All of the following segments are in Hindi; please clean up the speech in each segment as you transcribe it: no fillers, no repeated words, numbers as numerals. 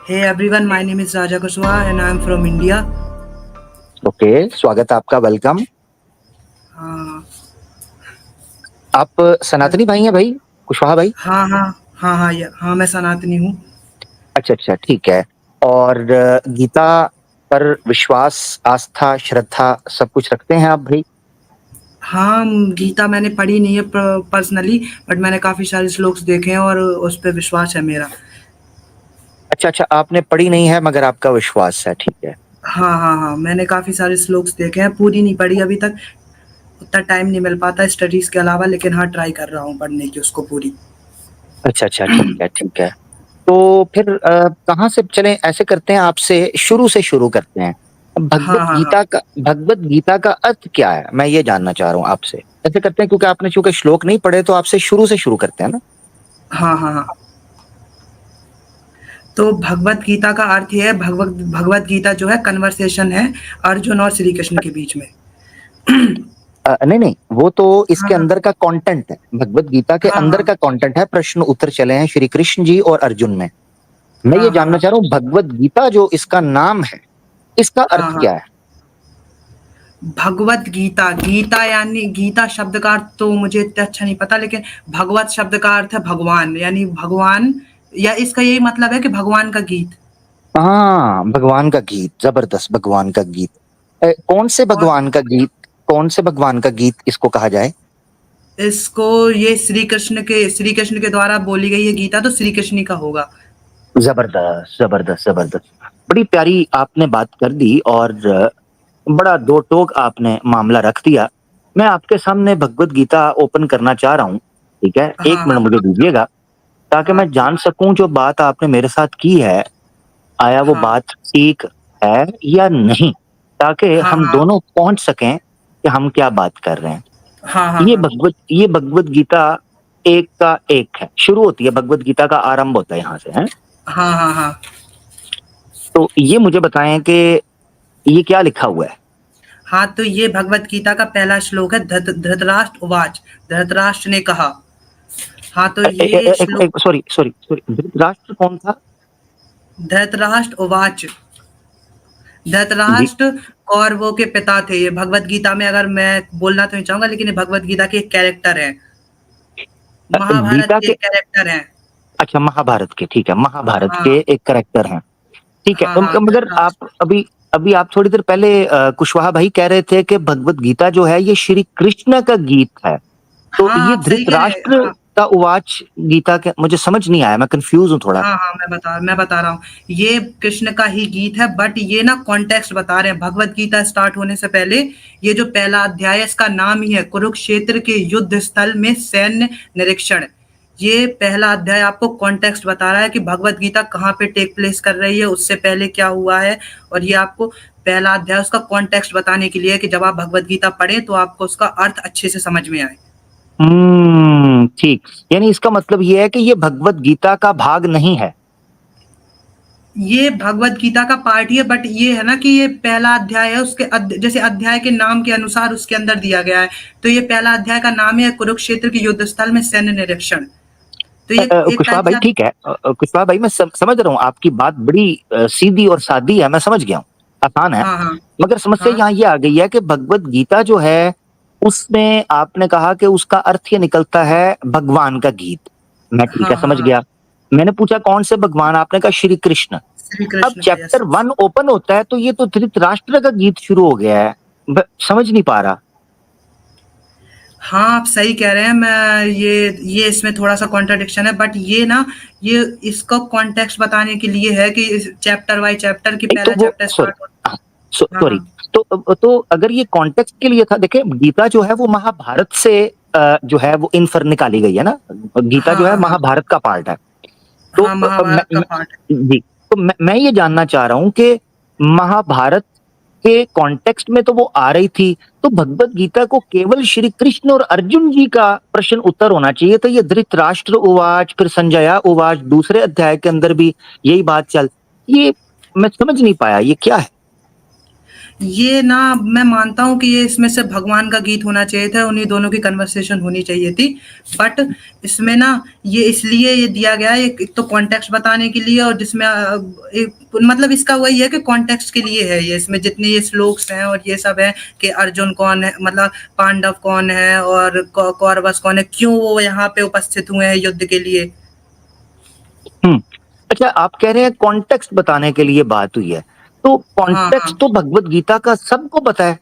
Hey everyone, my name is Raja Kushwaha and I am from India. Okay, स्वागत है आपका, वेलकम। हाँ आप सनातनी भाई हैं भाई? कुशवाहा भाई? हाँ हाँ हाँ हाँ हाँ, मैं सनातनी हूँ। अच्छा, अच्छा, ठीक है। और गीता पर विश्वास, आस्था, श्रद्धा सब कुछ रखते हैं आप भाई? हाँ, गीता मैंने पढ़ी नहीं है पर्सनली, बट मैंने काफ़ी सारे श्लोक्स देखे हैं और उस पे विश्वास है मेरा। अच्छा, अच्छा, आपने पढ़ी नहीं है मगर आपका विश्वास है, ठीक है। हाँ हाँ हाँ, मैंने काफ़ी सारे श्लोक्स देखे हैं, पूरी नहीं पढ़ी अभी तक, उतना टाइम नहीं मिल पाता स्टडीज़ के अलावा, लेकिन हाँ ट्राई कर रहा हूँ पढ़ने की उसको पूरी। अच्छा, अच्छा, ठीक है, ठीक है। तो फिर कहाँ से चलें, ऐसे करते हैं आपसे शुरू करते हैं। हाँ हाँ हाँ भगवत गीता का अर्थ क्या है? मैं ये जानना चाह रहा हूँ आपसे। ऐसे करते हैं क्योंकि आपने चूँकि श्लोक नहीं पढ़े तो आपसे शुरू करते हैं ना? हाँ हाँ हाँ। तो भगवत गीता का अर्थ ये है, भगवत भगवत गीता जो है कन्वर्सेशन है अर्जुन और श्री कृष्ण के बीच में। नहीं, नहीं, वो तो हाँ इसके हाँ अंदर का कंटेंट है। भगवत गीता के हाँ अंदर हाँ का कंटेंट है, प्रश्न उत्तर चले हैं श्री कृष्ण जी और अर्जुन में। मैं ये हाँ हाँ जानना हाँ चाह रहा हूँ भगवत गीता जो इसका नाम है, इसका हाँ अर्थ हाँ। क्या है? भगवत गीता, गीता यानी गीता शब्द का अर्थ तो मुझे इतना अच्छा नहीं पता, लेकिन भगवत शब्द का अर्थ है भगवान, यानी भगवान, या इसका यही मतलब है कि भगवान का गीत। हाँ, भगवान का गीत, जबरदस्त भगवान का गीत। कौन से और भगवान का गीत, कौन से भगवान का गीत इसको कहा जाए? इसको ये श्री कृष्ण के द्वारा बोली गई है गीता, तो श्री कृष्ण ही का होगा। जबरदस्त, जबरदस्त, जबरदस्त। बड़ी प्यारी आपने बात कर दी और बड़ा दो टोक आपने मामला रख दिया। मैं आपके सामने भगवत गीता ओपन करना चाह रहा हूँ, ठीक है? एक हाँ मिनट हाँ मुझे दीजिएगा ताकि हाँ मैं जान सकूं जो बात आपने मेरे साथ की है, आया वो हाँ बात ठीक है या नहीं, ताकि हाँ हम हाँ दोनों पहुंच सकें कि हम क्या बात कर रहे हैं। हाँ हाँ हाँ ये भगवत गीता एक का एक है, शुरू होती है भगवत गीता का आरंभ होता है यहाँ से, है? हाँ हाँ हाँ। तो ये मुझे बताएं कि ये क्या लिखा हुआ है? हाँ, तो ये भगवत गीता का पहला श्लोक है, धृतराष्ट्र उवाच, धृतराष्ट्र ने कहा। हाँ, तो ये श्लोक, एक सॉरी सॉरी सॉरी, धृतराष्ट्र कौन था? धृतराष्ट्र उवाच, जी, धृतराष्ट्र कौरवों के पिता थे। ये भगवत गीता में, अगर मैं बोलना तो नहीं चाहूंगा, लेकिन ये भगवत गीता के एक कैरेक्टर है, महाभारत गीता के के, एक कैरेक्टर हैं। अच्छा, महाभारत के, ठीक है, महाभारत के हाँ एक करैक्टर हैं। ठीक है, हाँ हाँ, मगर धृतराष्ट्र। आप अभी अभी आप थोड़ी देर पहले कुशवाहा भाई कह रहे थे कि भगवत गीता जो है ये श्री कृष्ण का गीत है। तो हाँ ये आप सही कह रहे हैं। धृतराष्ट्र हाँ का उवाच गीता के मुझे समझ नहीं आया, मैं कंफ्यूज हूँ थोड़ा। हाँ हाँ, मैं बता रहा हूँ। ये कृष्ण का ही गीत है, बट ये ना कॉन्टेक्स्ट बता रहे हैं। भगवत गीता स्टार्ट होने से पहले ये जो पहला अध्याय है, इसका नाम ही है कुरुक्षेत्र के युद्ध स्थल में सैन्य निरीक्षण। ये पहला अध्याय आपको कॉन्टेक्स्ट बता रहा है कि भगवत गीता कहाँ पे टेक प्लेस कर रही है, उससे पहले क्या हुआ है। और ये आपको पहला अध्याय उसका कॉन्टेक्स्ट बताने के लिए है कि जब आप भगवत गीता पढ़ें तो आपको उसका अर्थ अच्छे से समझ में आए। ठीक। यानी इसका मतलब ये है कि ये भगवत गीता का भाग नहीं है। ये भगवत गीता का पार्ट ही है, बट ये है ना कि ये पहला अध्याय है, उसके जैसे अध्याय के नाम के अनुसार उसके अंदर दिया गया है। तो ये पहला अध्याय का नाम है कुरुक्षेत्र के युद्ध स्थल में सैन्य निरीक्षण। तो ये एक कुशवाहा टाइप भाई से आप, ठीक है, कुशवाहा भाई मैं समझ रहा हूँ आपकी बात बड़ी सीधी और सादी है, मैं समझ गया हूँ, आसान है। हाँ हाँ मगर समस्या हाँ यहाँ ये आ गई है कि भगवत गीता जो है उसमें आपने कहा कि उसका अर्थ ये निकलता है भगवान का गीत। मैं ठीक हाँ है, हाँ समझ हाँ, गया। मैंने पूछा कौन से भगवान, आपने कहा श्री कृष्ण। श्री अब कृष्ण का, यस चैप्टर यस। 1 ओपन होता है तो ये तो धृतराष्ट्र का गीत शुरू हो गया है। समझ नहीं पा रहा। हाँ, आप सही कह रहे हैं। मैं ये इसमें थोड़ा सा कॉन्ट्रडिक्शन है, बट ये ना, ये इसको कॉन्टेक्स्ट बताने के लिए है कि चैप्टर बाय चैप्टर की, नहीं तो पहला वो चैप्टर सॉरी, स्टार्ट हो। हाँ, हाँ सॉरी। हाँ तो अगर ये कॉन्टेक्स्ट के लिए था, देखिए गीता जो है वो महाभारत से जो है वो इन्फर निकाली गई है ना। गीता हाँ जो है हाँ हाँ महाभारत का पार्ट है। तो हाँ, महाभारत का पार्ट है। जी, तो मैं ये जानना चाह रहा हूँ कि महाभारत के कॉन्टेक्स्ट में तो वो आ रही थी, तो भगवत गीता को केवल श्री कृष्ण और अर्जुन जी का प्रश्न उत्तर होना चाहिए। तो ये धृतराष्ट्र उवाच, फिर संजया उवाच, दूसरे अध्याय के अंदर भी यही बात चल, ये मैं समझ नहीं पाया ये क्या है? ये ना मैं मानता हूँ कि ये इसमें से भगवान का गीत होना चाहिए था, उन्हीं दोनों की कन्वर्सेशन होनी चाहिए थी। बट इसमें ना ये इसलिए ये दिया गया है, एक तो कॉन्टेक्स्ट बताने के लिए, और जिसमें एक मतलब इसका वही है कि कॉन्टेक्स्ट के लिए है ये, इसमें जितने ये श्लोक्स हैं और ये सब है कि अर्जुन कौन है, मतलब पांडव कौन है और कौरवस कौन है, क्यों वो यहाँ पे उपस्थित हुए हैं युद्ध के लिए। अच्छा, आप कह रहे हैं कॉन्टेक्स्ट बताने के लिए बात हुई है, तो हाँ कॉन्टेक्स्ट हाँ तो भगवत गीता का सबको पता है।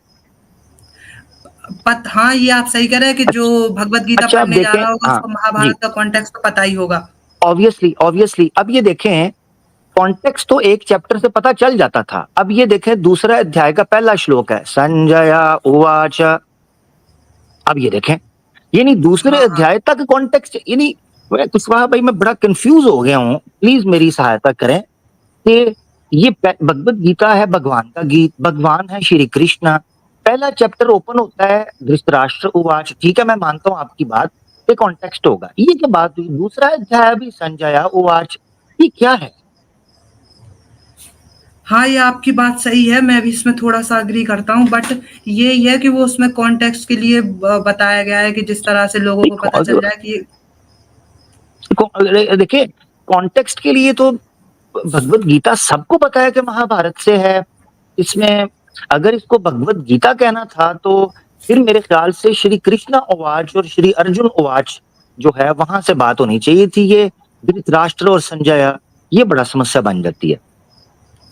हाँ, ये आप सही कह रहे हैं कि जो भगवत गीता अच्छा, आप पढ़ने जा देखें, रहा होगा हाँ उसको जी, महाभारत का कॉन्टेक्स्ट तो पता ही होगा। Obviously obviously. अब ये देखें, कॉन्टेक्स्ट तो एक चैप्टर से पता चल जाता था। अब ये देखें, दूसरा अध्याय का पहला श्लोक है, संजय उवाच। अब ये देखें, यानी दूसरे हाँ हाँ अध्याय तक कॉन्टेक्स्ट, यानी कुशवाहा भाई मैं बड़ा कंफ्यूज हो गया हूँ, प्लीज मेरी सहायता करें कि ये भगवत गीता है, भगवान का गीत, भगवान है श्री कृष्ण। पहला चैप्टर ओपन होता है धृतराष्ट्र उवाच, ठीक है मैं मानता हूँ आपकी बात, ये कॉन्टेक्स्ट होगा। ये क्या बात हुई, दूसरा अध्याय भी संजय उवाच, ये क्या है? हाँ, ये आपकी बात सही है, मैं भी इसमें थोड़ा-सा एग्री करता हूँ, बट यही है कि वो उसमें कॉन्टेक्स्ट के लिए ब बताया गया है कि जिस तरह से लोगों को पता चल जाए कि देखिए, कॉन्टेक्स्ट के लिए तो भगवत गीता सबको पता है कि महाभारत से है। इसमें अगर इसको भगवत गीता कहना था तो फिर मेरे ख्याल से श्री कृष्ण उवाच और श्री अर्जुन उवाच जो है वहां से बात होनी चाहिए थी। ये धृतराष्ट्र और संजय, ये बड़ा समस्या बन जाती है।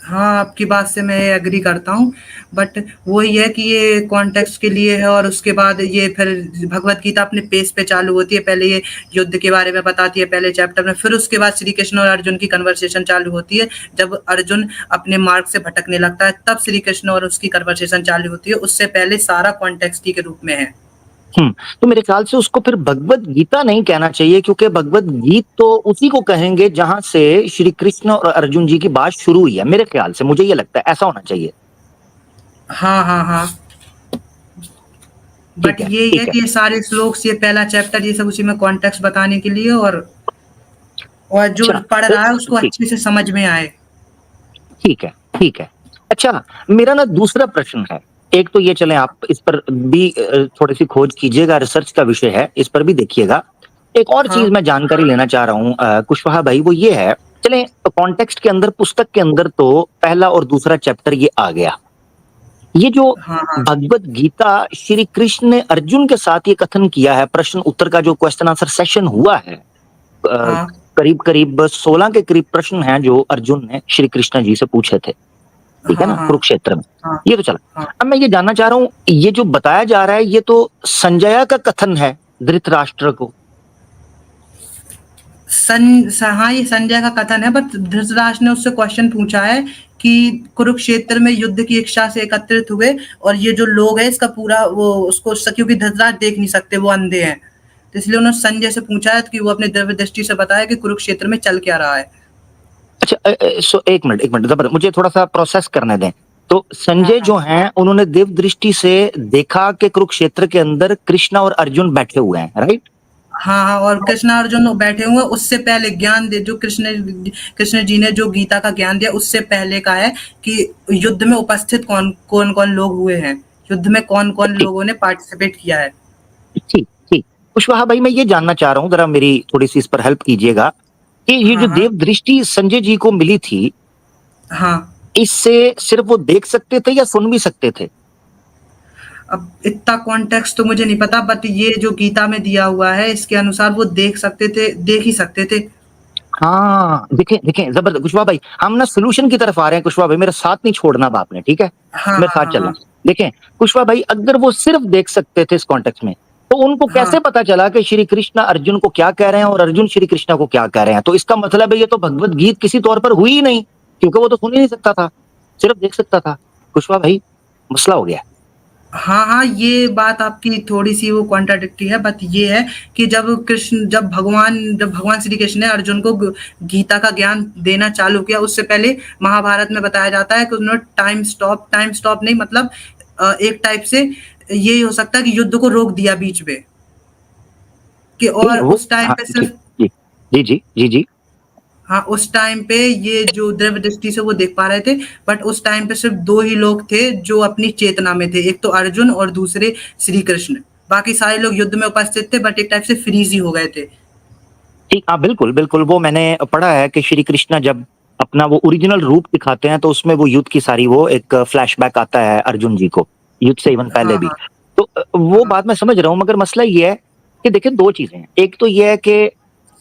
हाँ, आपकी बात से मैं एग्री करता हूँ, बट वही है कि ये कॉन्टेक्स्ट के लिए है, और उसके बाद ये फिर भगवत गीता अपने पेस पे चालू होती है। पहले ये युद्ध के बारे में बताती है पहले चैप्टर में, फिर उसके बाद श्री कृष्ण और अर्जुन की कन्वर्सेशन चालू होती है। जब अर्जुन अपने मार्ग से भटकने लगता है, तब श्री कृष्ण और उसकी कन्वर्सेशन चालू होती है। उससे पहले सारा कॉन्टेक्स्ट ही के रूप में है। तो मेरे ख्याल से उसको फिर भगवत गीता नहीं कहना चाहिए, क्योंकि भगवत गीत तो उसी को कहेंगे जहां से श्री कृष्ण और अर्जुन जी की बात शुरू हुई है। मेरे ख्याल से मुझे ये लगता है ऐसा होना चाहिए। हाँ, हाँ, हाँ। बट ठीक है, यही है ठीक है। कि ये सारे श्लोक्स, ये पहला चैप्टर, ये सब उसी में कॉन्टेक्स्ट बताने के लिए, और जो अच्छा, पढ़ रहा है उसको ठीक अच्छे से समझ में आए। ठीक है, ठीक है। अच्छा, मेरा ना दूसरा प्रश्न है। एक तो ये चलें, आप इस पर भी थोड़ी-सी खोज कीजिएगा, रिसर्च का विषय है, इस पर भी देखिएगा। एक और हाँ, चीज़ मैं जानकारी लेना चाह रहा हूँ कुशवाहा भाई, वो ये है, चलें कॉन्टेक्स्ट के अंदर, पुस्तक के अंदर तो पहला और दूसरा चैप्टर ये आ गया। ये जो हाँ, हाँ, भगवत गीता श्री कृष्ण ने अर्जुन के साथ ये कथन किया है, प्रश्न उत्तर का जो क्वेश्चन आंसर सेशन हुआ है, हाँ, करीब-करीब 16 के करीब प्रश्न हैं जो अर्जुन ने श्री कृष्ण जी से पूछे थे। ठीक है हाँ, ना, हाँ, कुरुक्षेत्र में। हाँ, ये तो चला। हाँ। अब मैं ये जानना चाह रहा हूँ, ये जो बताया जा रहा है ये तो संजय का कथन है धृतराष्ट्र को। हाँ, ये संजय का कथन है, बट धृतराष्ट्र ने उससे क्वेश्चन पूछा है कि कुरुक्षेत्र में युद्ध की इच्छा से एकत्रित हुए, और ये जो लोग हैं इसका पूरा वो उसको क्योंकि धृतराष्ट्र देख नहीं सकते, वो अंधे हैं, तो इसलिए उन्होंने संजय से पूछा है कि वो अपने दिव्य दृष्टि से बताए कि कुरुक्षेत्र में चल क्या रहा है। अच्छा, सो एक मिनट ज़बरदस्त, मुझे थोड़ा-सा प्रोसेस करने दें। तो हाँ, संजय हाँ, जो हैं उन्होंने दिव्य दृष्टि से देखा कि कुरुक्षेत्र के अंदर कृष्णा और अर्जुन बैठे हुए हैं, राइट? हाँ, हाँ, और कृष्ण अर्जुन बैठे हुए हैं, उससे पहले ज्ञान दे जो कृष्ण जी ने जो गीता का ज्ञान दिया, उससे पहले का है कि युद्ध में उपस्थित कौन-कौन लोग हुए हैं, युद्ध में कौन-कौन ठीक, लोगों ने पार्टिसिपेट किया है। ठीक, ठीक। कुशवाहा भाई मैं ये जानना चाह रहा हूँ, ज़रा मेरी थोड़ी-सी इस पर हेल्प कीजिएगा कि ये जो हाँ, हाँ, देव दृष्टि संजय जी को मिली थी, हाँ। इससे सिर्फ वो देख सकते थे या सुन भी सकते थे? अब इतना कॉन्टेक्स्ट तो मुझे नहीं पता, बट ये जो गीता में दिया हुआ है इसके अनुसार वो देख ही सकते थे। हाँ, देखें देखें, ज़बरदस्त कुशवाहा भाई, हम ना सॉल्यूशन की तरफ आ रहे हैं कुशवाहा भाई, मेरा साथ नहीं छोड़ना अब आपने, ठीक है? हाँ, मेरे हाँ, साथ हाँ, चलना। हाँ। देखें, कुशवाहा भाई अगर वो सिर्फ देख सकते थे इस कॉन्टेक्स्ट में, तो उनको हाँ, कैसे पता चला कि श्री कृष्ण अर्जुन को क्या कह रहे हैं और अर्जुन श्री कृष्ण को क्या कह रहे हैं? तो इसका मतलब है ये तो भगवत गीत किसी तौर पर हुई ही नहीं, क्योंकि वो तो सुन ही नहीं सकता था, सिर्फ देख सकता था। कुशवाहा भाई, मसला हो गया। हाँ, हाँ, ये बात आपकी थोड़ी-सी वो कॉन्ट्राडिक्टरी है, बट ये है कि जब भगवान श्री कृष्ण ने अर्जुन को गीता का ज्ञान देना चालू किया, उससे पहले महाभारत में बताया जाता है कि उन्होंने टाइम स्टॉप नहीं, मतलब एक टाइप से ये हो सकता है कि युद्ध को रोक दिया बीच में, कि नहीं और वो, उस टाइम हाँ, पे ठीक, सिर्फ जी। जी, जी, जी, जी। हाँ, उस टाइम पे ये जो द्रव्य दृष्टि से वो देख पा रहे थे, बट उस टाइम पे सिर्फ 2 ही लोग थे जो अपनी चेतना में थे, एक तो अर्जुन और दूसरे श्री कृष्ण। बाकी सारे लोग युद्ध में उपस्थित थे बट एक टाइप से फ्रीज़ ही हो गए थे। ठीक हाँ, बिल्कुल, बिल्कुल, वो मैंने पढ़ा है कि श्री कृष्ण जब अपना वो ओरिजिनल रूप दिखाते हैं, तो उसमें वो युद्ध की सारी वो एक फ्लैशबैक आता है अर्जुन जी को, युद्ध से इवन पहले हाँ, भी। हाँ, तो वो हाँ, बात मैं समझ रहा हूँ, मगर मसला ये है कि देखिए 2 चीज़ें हैं। एक तो ये है कि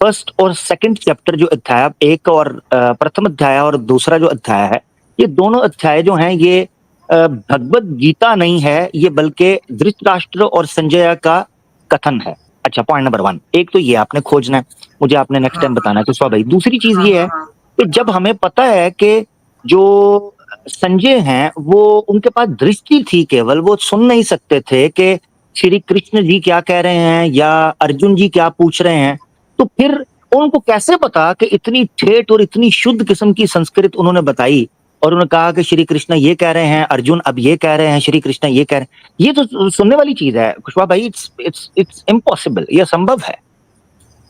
फर्स्ट और सेकंड चैप्टर जो अध्याय, एक और प्रथम अध्याय और दूसरा जो अध्याय है, ये दोनों अध्याय जो हैं ये भगवद गीता नहीं है, ये बल्कि धृतराष्ट्र और संजय का कथन है। अच्छा, पॉइंट नंबर 1 एक तो ये आपने खोजना है, मुझे आपने नेक्स्ट हाँ, टाइम बताना है कुशवा भाई। दूसरी चीज़ हाँ, ये है हाँ, हाँ, कि जब हमें पता है कि जो संजय हैं, वो उनके पास दृष्टि थी केवल, वो सुन नहीं सकते थे कि श्री कृष्ण जी क्या कह रहे हैं या अर्जुन जी क्या पूछ रहे हैं, तो फिर उनको कैसे पता कि इतनी ठेठ और इतनी शुद्ध किस्म की संस्कृत उन्होंने बताई और उन्होंने कहा कि श्री कृष्ण ये कह रहे हैं, अर्जुन अब ये कह रहे हैं, श्री कृष्ण ये कह रहे हैं। ये तो सुनने वाली चीज़ है कुशवाहा भाई, इट्स इम्पॉसिबल, ये असंभव है।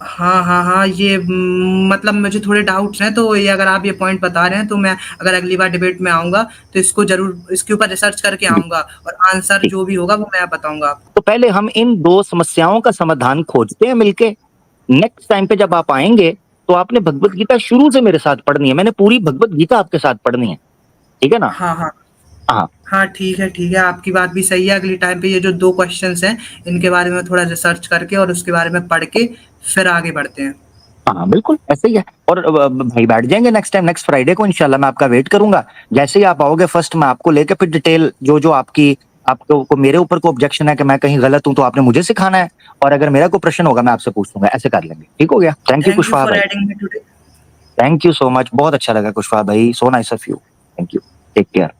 हाँ, हाँ, हाँ, ये मतलब मुझे थोड़े डाउट्स हैं, तो ये अगर आप ये पॉइंट बता रहे हैं, तो मैं अगर अगली बार डिबेट में आऊँगा, तो इसको ज़रूर इसके ऊपर रिसर्च करके जी, आऊँगा और आंसर ठीक। जो भी होगा वो मैं बताऊँगा आपको। तो पहले हम इन 2 समस्याओं का समाधान खोजते हैं मिलके। नेक्स्ट टाइम पे जब आप आएँगे, तो आपने भगवत गीता शुरू से मेरे साथ पढ़नी है। मैंने पूरी भगवत गीता आपके साथ पढ़नी है। ठीक है ना? हाँ, हाँ। हाँ, हाँ, ठीक है, आपकी बात भी सही है, अगली टाइम पे ये जो 2 क्वेश्चन्स हैं, इनके बारे में थोड़ा रिसर्च करके और उसके बारे में पढ़ के फिर आगे बढ़ते हैं। हाँ, बिल्कुल ऐसे ही है। और भाई बैठ जाएँगे नेक्स्ट टाइम, नेक्स्ट फ्राइडे को इंशाल्लाह, मैं आपका वेट करूँगा। जैसे ही आप आओगे फर्स्ट मैं आपको लेके फिर डिटेल जो-जो आपको को मेरे ऊपर कोई ऑब्जेक्शन है कि मैं कहीं गलत हूँ, तो आपने मुझे सिखाना है और अगर मेरा कोई प्रश्न होगा मैं आपसे पूछ लूँगा, ऐसे कर लेंगे। ठीक हो गया? Thank you thank you Kushwaha for भाई। Adding me today. Thank you so much, बहुत अच्छा लगा कुशवाहा भाई, so nice of you. Thank you. Take care.